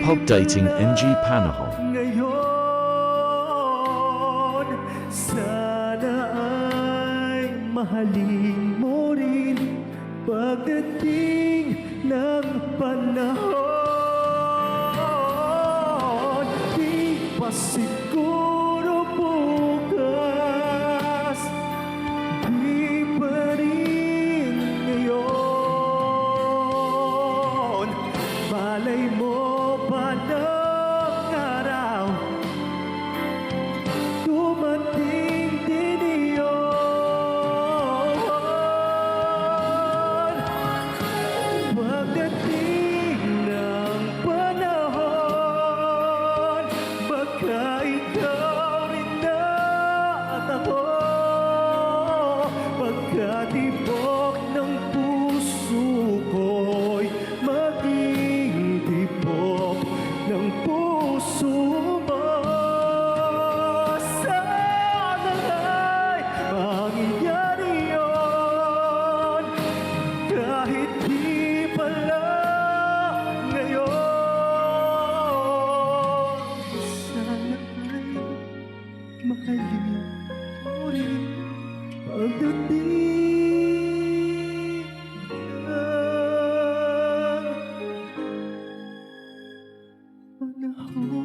Pub Dating NG Panahon. Ngayon, sana ay mahalin mo rin pagdating ng panahon. Di pa siguro bukas, di pa rin ngayon. Malay mo ba ng araw, dumating din iyon. Pagdating ng panahon, baka ikaw rin na at ako, pagkatibok ng puso ko'y maging tibok ng puso mo. Sana ay mangyari yun, kahit di pala ngayon. Sana ay mahalin mo rin pagdating ng panahon.